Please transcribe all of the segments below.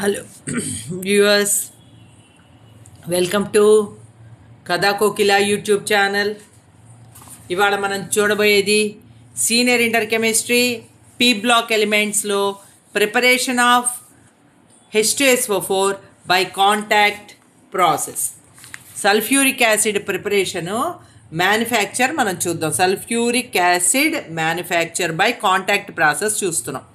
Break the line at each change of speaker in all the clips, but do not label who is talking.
Hello viewers, welcome to కథా కోకిల YouTube channel. ఇవాళ మనం చూడబోయేది senior inter chemistry P block ఎలిమెంట్స్లో preparation of H2SO4 by contact process. Sulphuric acid preparation manufacture మనం చూద్దాం. Sulphuric acid manufacture by contact process చూస్తున్నాం.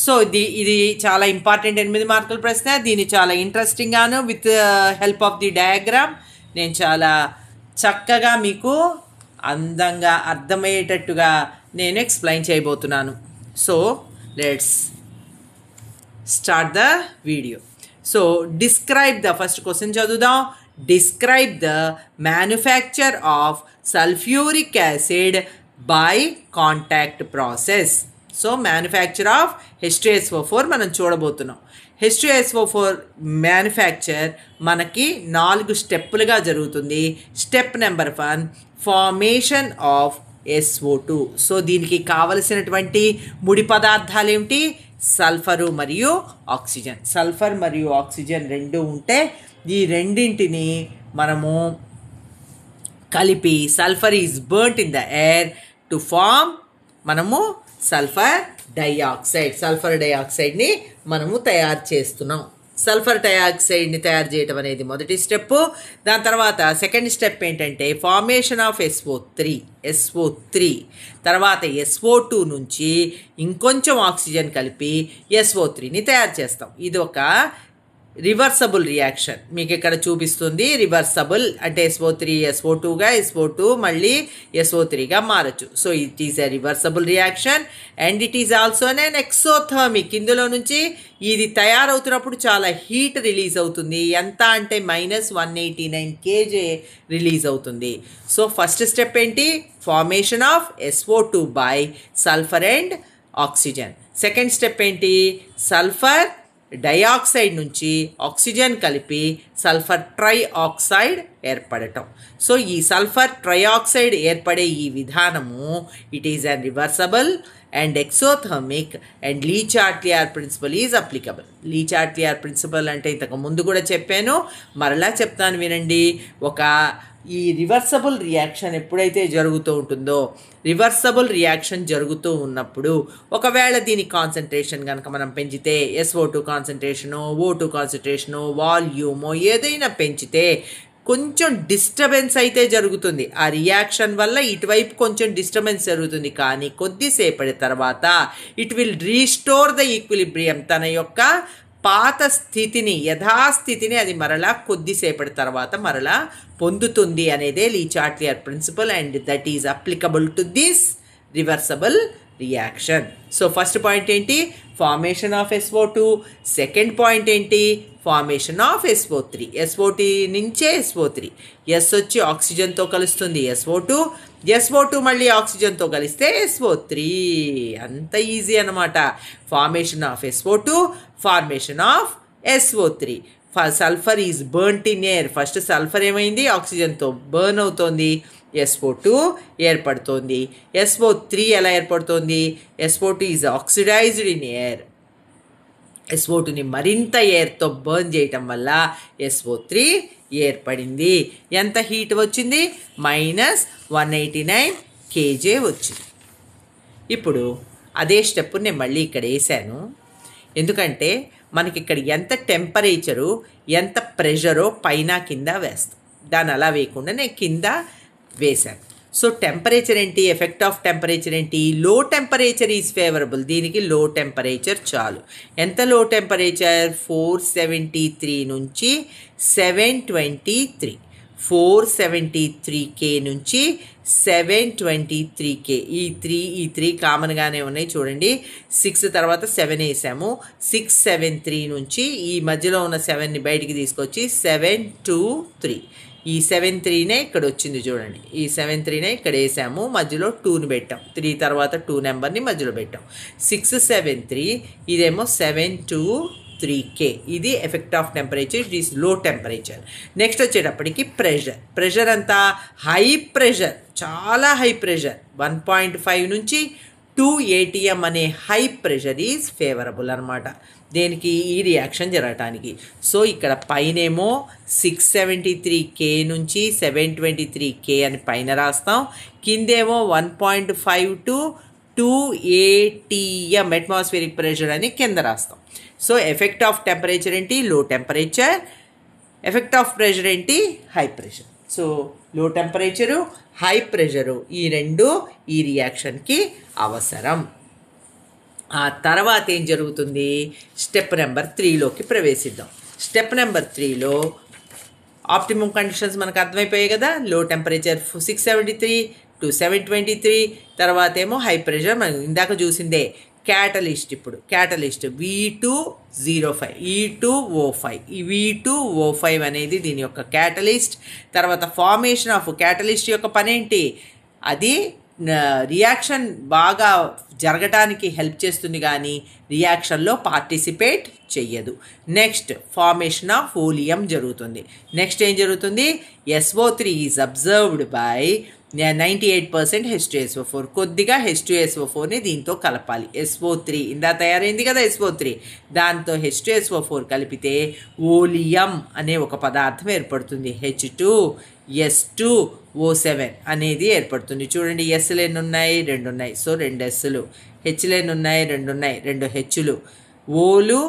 So ఇది చాలా ఇంపార్టెంట్ 8 మార్కుల ప్రశ్న. దీన్ని చాలా ఇంట్రెస్టింగ్గాను with help of the diagram నేను చాలా చక్కగా మీకు అందంగా అర్థమయ్యేటట్టుగా నేను ఎక్స్ప్లెయిన్ చేయబోతున్నాను. So let's start the video. So describe the first question చదువుదాం. Describe the manufacture of sulphuric acid by contact process. So manufacture of H2SO4 మనం చూడబోతున్నాం. H2SO4 మ్యానుఫ్యాక్చర్ మనకి 4 స్టెప్పులుగా జరుగుతుంది. Step number 1 formation of SO2. So దీనికి కావలసినటువంటి ముడి పదార్థాలు ఏమిటి? సల్ఫరు మరియు ఆక్సిజన్. సల్ఫర్ మరియు ఆక్సిజన్ రెండు ఉంటే ఈ రెండింటిని మనము కలిపి sulphur is burnt in the air to form మనము సల్ఫర్ డైఆక్సైడ్ని మనము తయారు చేస్తున్నాం. సల్ఫర్ డైఆక్సైడ్ని తయారు చేయటం అనేది మొదటి స్టెప్. దాని తర్వాత సెకండ్ స్టెప్ ఏంటంటే ఫార్మేషన్ ఆఫ్ SO3. తర్వాత SO2 నుంచి ఇంకొంచెం ఆక్సిజన్ కలిపి SO3ని తయారు చేస్తాం. ఇది ఒక రివర్సబుల్ రియాక్షన్ మీకు ఇక్కడ చూపిస్తుంది. రివర్సబుల్ అంటే SO3 SO2గా, SO2 మళ్ళీ SO3గా మారచ్చు. So it is a reversible reaction and it is also an exothermic. ఇందులో నుంచి ఇది తయారవుతున్నప్పుడు చాలా హీట్ రిలీజ్ అవుతుంది. ఎంత అంటే -189 kJ రిలీజ్ అవుతుంది. సో ఫస్ట్ స్టెప్ ఏంటి? Formation of SO2 by sulphur and oxygen. Second step ఏంటి? సల్ఫర్ డైఆక్సైడ్ నుంచి ఆక్సిజన్ కలిపి సల్ఫర్ ట్రైఆక్సైడ్ ఏర్పడటం. సో ఈ సల్ఫర్ ట్రైఆక్సైడ్ ఏర్పడే ఈ విధానము it is an reversible and exothermic and Le Chatelier principle is applicable. Le Chatelier principle అంటే ఇంతకు ముందు కూడా చెప్పాను, మరలా చెప్తాను వినండి. ఈ రివర్సబుల్ రియాక్షన్ ఎప్పుడైతే జరుగుతూ ఉంటుందో, రివర్సబుల్ రియాక్షన్ జరుగుతూ ఉన్నప్పుడు ఒకవేళ దీని కాన్సన్ట్రేషన్ కనుక మనం పెంచితే SO2 కాన్సన్ట్రేషను, O2 కాన్సన్ట్రేషను, వాల్యూమో ఏదైనా పెంచితే కొంచెం డిస్టర్బెన్స్ అయితే జరుగుతుంది. ఆ రియాక్షన్ వల్ల ఇటువైపు కొంచెం డిస్టర్బెన్స్ జరుగుతుంది. కానీ కొద్దిసేపటి తర్వాత it will restore the equilibrium. తన యొక్క పాత స్థితిని, యథాస్థితిని అది మరలా కొద్దిసేపటి తర్వాత మరలా పొందుతుంది అనేదే Le Chatelier principle and that is applicable to this reversible reaction. So first point ఏంటి? Formation of SO2. Second point ఏంటి? Formation of SO3. SO2 నుంచే SO3. S వచ్చి ఆక్సిజన్తో కలుస్తుంది SO2 మళ్ళీ ఆక్సిజన్తో కలిస్తే SO3. అంత ఈజీ అన్నమాట. Formation of SO2, formation of SO3. Sulphur is burnt in air. First sulphur ఏమైంది? ఆక్సిజన్తో బర్న్ అవుతోంది, SO2 ఏర్పడుతోంది. SO3 ఎలా ఏర్పడుతోంది? SO2 is oxidised in air. SO2ని మరింత ఎయిర్తో బర్న్ చేయటం వల్ల SO3 ఏర్పడింది. ఎంత హీట్ వచ్చింది? -189 kJ వచ్చింది. ఇప్పుడు అదే స్టెప్ నేను మళ్ళీ ఇక్కడ వేసాను. ఎందుకంటే మనకి ఇక్కడ ఎంత టెంపరేచరు, ఎంత ప్రెషరో పైన కింద వేస్తాం. దాన్ని అలా వేయకుండా నేను కింద వేశాను. సో టెంపరేచర్ ఏంటి? ఎఫెక్ట్ ఆఫ్ టెంపరేచర్ ఏంటి? Low temperature is favourable. దీనికి లో టెంపరేచర్ చాలు. ఎంత లో టెంపరేచర్? 473 నుంచి 723. 473 K నుంచి 723 K. ఈ త్రీ కామన్గానే ఉన్నాయి చూడండి. 6 తర్వాత 7 వేసాము. 673 నుంచి ఈ మధ్యలో ఉన్న 7ని బయటికి తీసుకొచ్చి 723. ఈ 73నే ఇక్కడ వచ్చింది చూడండి. ఈ 73నే ఇక్కడ వేసాము, మధ్యలో 2ని పెట్టాం. 3 తర్వాత 2 నెంబర్ని మధ్యలో పెట్టాం. 673. ఇదేమో 723K. ఇది effect of temperature. It is low temperature. Next వచ్చేటప్పటికి ప్రెషర్ అంతా హై ప్రెషర్, చాలా హై ప్రెషర్. 1.5 నుంచి 2 ATM అనే హై ప్రెషర్ ఈజ్ ఫేవరబుల్ అనమాట. దేనికి? ఈ రియాక్షన్ జరగటానికి. సో ఇక్కడ పైనేమో 673K నుంచి 723K అని పైన రాస్తాం. కిందేమో 1.5 to 2 ATM అట్మాస్ఫియరిక్ ప్రెషర్ అని కింద రాస్తాం. సో ఎఫెక్ట్ ఆఫ్ టెంపరేచర్ ఏంటి? Low temperature. Effect of pressure ఏంటి? High pressure. So low temperature, high pressure ఈ రెండు ఈ రియాక్షన్కి అవసరం. ఆ తర్వాత ఏం జరుగుతుంది? స్టెప్ నెంబర్ 3లోకి ప్రవేశిద్దాం. స్టెప్ నెంబర్ 3లో ఆప్టిమమ్ కండిషన్స్ మనకు అర్థమైపోయాయి కదా. లో టెంపరేచర్ 673 to 723, తర్వాత ఏమో హై ప్రెషర్ మనం ఇందాక చూసిందే. క్యాటలిస్ట్, ఇప్పుడు క్యాటలిస్ట్ V205 E2O5. ఈ V2O5 అనేది దీని యొక్క క్యాటలిస్ట్. తర్వాత ఫార్మేషన్ ఆఫ్ క్యాటలిస్ట్ యొక్క పని ఏంటి? అది రియాక్షన్ బాగా జరగటానికి హెల్ప్ చేస్తుంది కానీ రియాక్షన్లో పార్టిసిపేట్ చెయ్యదు. నెక్స్ట్ ఫార్మేషన్ ఆఫ్ ఓలియం జరుగుతుంది. నెక్స్ట్ ఏం జరుగుతుంది? SO3 is observed by 98% H2SO4. కొద్దిగా H2SO4ని దీంతో కలపాలి. SO3 ఇందా తయారైంది కదా SO3, దాంతో H2SO4 కలిపితే ఓలియం అనే ఒక పదార్థం ఏర్పడుతుంది. H2S2O7 అనేది ఏర్పడుతుంది. చూడండి, ఎస్లు ఎన్ని ఉన్నాయి? 2 ఉన్నాయి. సో 2 Sలు. హెచ్లు ఎన్ని ఉన్నాయి? 2 ఉన్నాయి. 2 Hలు. ఓలు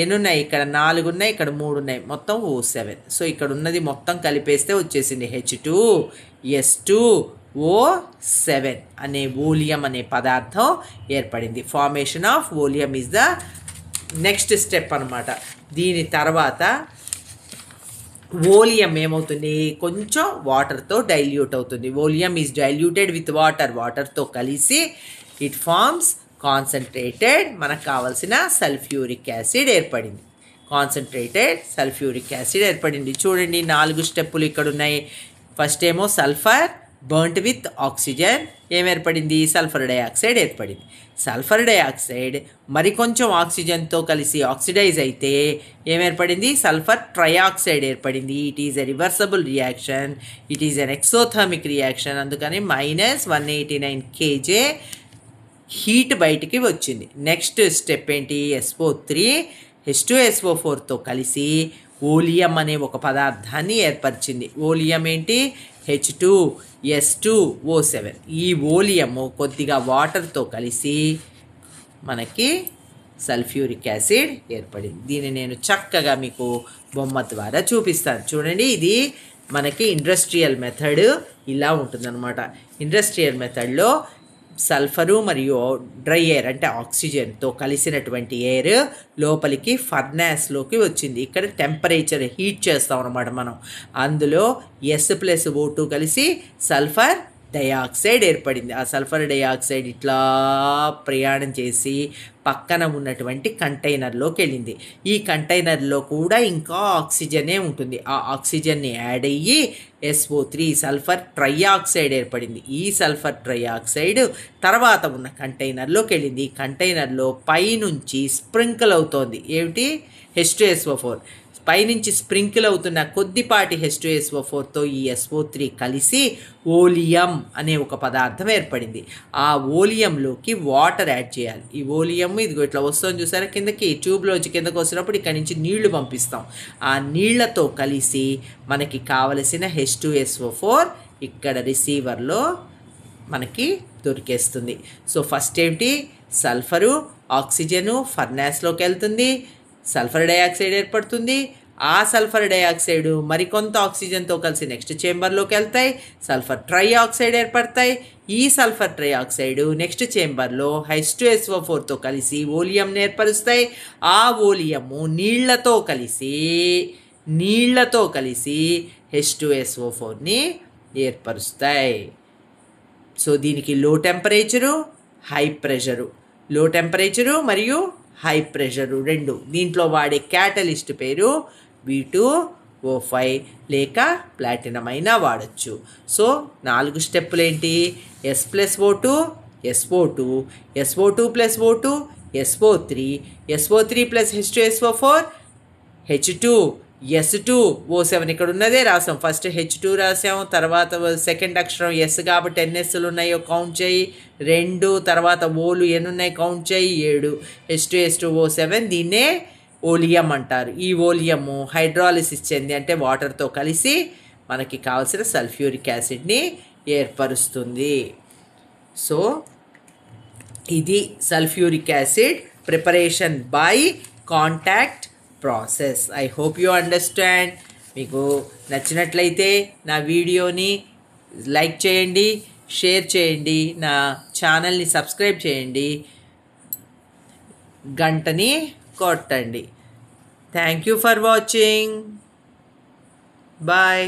ఎన్ని ఉన్నాయి? ఇక్కడ 4 ఉన్నాయి, ఇక్కడ 3 ఉన్నాయి, మొత్తం O7. సో ఇక్కడ ఉన్నది మొత్తం కలిపేస్తే వచ్చేసింది H2S2O7 అనే ఓలియం అనే పదార్థం ఏర్పడింది. Formation of oleum is the next step అనమాట. దీని తర్వాత ఓలియం ఏమవుతుంది? కొంచెం వాటర్తో డైల్యూట్ అవుతుంది. Oleum is diluted with water. వాటర్తో కలిసి ఇట్ ఫార్మ్స్ కాన్సన్ట్రేటెడ్, మనకు కావాల్సిన సల్ఫ్యూరిక్ యాసిడ్ ఏర్పడింది. కాన్సన్ట్రేటెడ్ సల్ఫ్యూరిక్ యాసిడ్ ఏర్పడింది. చూడండి 4 స్టెప్పులు ఇక్కడ ఉన్నాయి. ఫస్ట్ ఏమో సల్ఫర్ బర్న్ట్ విత్ ఆక్సిజన్ ఏమేర్పడింది? సల్ఫర్ డైఆక్సైడ్ ఏర్పడింది. సల్ఫర్ డైఆక్సైడ్ మరికొంచెం ఆక్సిజన్తో కలిసి ఆక్సిడైజ్ అయితే ఏమేర్పడింది? సల్ఫర్ ట్రైఆక్సైడ్ ఏర్పడింది. It is a reversible reaction. It is an exothermic reaction. అందుకని -189 kJ హీట్ బయటికి వచ్చింది. నెక్స్ట్ స్టెప్ ఏంటి? SO3 H2SO4తో కలిసి ఓలియం అనే ఒక పదార్థాన్ని ఏర్పరిచింది. ఓలియం ఏంటి? H2S2O7. ఈ ఓలియము కొద్దిగా వాటర్తో కలిసి మనకి సల్ఫ్యూరిక్ యాసిడ్ ఏర్పడింది. దీన్ని నేను చక్కగా మీకు బొమ్మ ద్వారా చూపిస్తాను. చూడండి, ఇది మనకి ఇండస్ట్రియల్ మెథడ్ ఇలా ఉంటుందన్నమాట. ఇండస్ట్రియల్ మెథడ్లో సల్ఫరు మరియు డ్రై ఎయిర్ అంటే ఆక్సిజన్తో కలిసినటువంటి ఎయిర్ లోపలికి ఫర్నాస్లోకి వచ్చింది. ఇక్కడ టెంపరేచర్ హీట్ చేస్తాం అన్నమాట మనం. అందులో S+O2 కలిసి సల్ఫర్ డైఆక్సైడ్ ఏర్పడింది. ఆ సల్ఫర్ డైఆక్సైడ్ ఇట్లా ప్రయాణం చేసి పక్కన ఉన్నటువంటి కంటైనర్లోకి వెళ్ళింది. ఈ కంటైనర్లో కూడా ఇంకా ఆక్సిజనే ఉంటుంది. ఆ ఆక్సిజన్ని యాడ్ అయ్యి SO3 సల్ఫర్ ట్రైఆక్సైడ్ ఏర్పడింది. ఈ సల్ఫర్ ట్రైఆక్సైడ్ తర్వాత ఉన్న కంటైనర్లోకి వెళ్ళింది. ఈ కంటైనర్లో పైనుంచి స్ప్రింకిల్ అవుతోంది. ఏమిటి? H2SO4. పైనుంచి స్ప్రింకిల్ అవుతున్న కొద్దిపాటి H2SO4తో ఈ SO3 కలిసి ఓలియం అనే ఒక పదార్థం ఏర్పడింది. ఆ ఓలియంలోకి వాటర్ యాడ్ చేయాలి. ఈ ఓలియం ఇదిగో ఇట్లా వస్తుంది చూసారా, కిందకి ట్యూబ్లోంచి కిందకు వచ్చినప్పుడు ఇక్కడ నుంచి నీళ్లు పంపిస్తాం. ఆ నీళ్లతో కలిసి మనకి కావలసిన H2SO4 ఇక్కడ రిసీవర్లో మనకి దొరికేస్తుంది. సో ఫస్ట్ ఏంటి? సల్ఫరు ఆక్సిజను ఫర్నాస్లోకి వెళ్తుంది, సల్ఫర్ డైఆక్సైడ్ ఏర్పడుతుంది. ఆ సల్ఫర్ డైఆక్సైడ్ మరికొంత ఆక్సిజన్తో కలిసి నెక్స్ట్ చేంబర్లోకి వెళ్తాయి, సల్ఫర్ ట్రైఆక్సైడ్ ఏర్పడతాయి. ఈ సల్ఫర్ ట్రైఆక్సైడ్ నెక్స్ట్ చేంబర్లో H2SO4తో కలిసి ఓలియంని ఏర్పరుస్తాయి. ఆ ఓలియము నీళ్లతో కలిసి H2SO4ని ఏర్పరుస్తాయి. సో దీనికి లో టెంపరేచరు, హై ప్రెషరు, లో టెంపరేచరు మరియు హై ప్రెషరు రెండు. దీంట్లో వాడే క్యాటలిస్ట్ పేరు V2O5 లేక ప్లాటినం అయినా వాడచ్చు. సో 4 స్టెప్పులు ఏంటి? S+O2, SO2, SO2+O2, SO3, SO3 + H2SO4, H2 S2O7 ఇక్కడ ఉన్నదే రాసాం. ఫస్ట్ H2 రాసాం, తర్వాత సెకండ్ అక్షరం S కాబట్టి ఎన్ని Sలు ఉన్నాయో కౌంట్ చేయి 2, తర్వాత ఓలు ఎన్ని ఉన్నాయి కౌంట్ చేయి 7. H2O7 దీన్నే ఓలియం అంటారు. ఈ ఓలియము హైడ్రాలిసిస్ చెంది అంటే వాటర్తో కలిసి మనకి కావాల్సిన సల్ఫ్యూరిక్ యాసిడ్ని ఏర్పరుస్తుంది. సో ఇది sulphuric acid preparation by contact process. I hope you understand. మీకు నచ్చినట్లయితే నా వీడియోని లైక్ చేయండి, షేర్ చేయండి, నా ఛానల్ని సబ్స్క్రైబ్ చేయండి, గంటని కొట్టండి. Thank you for watching. Bye.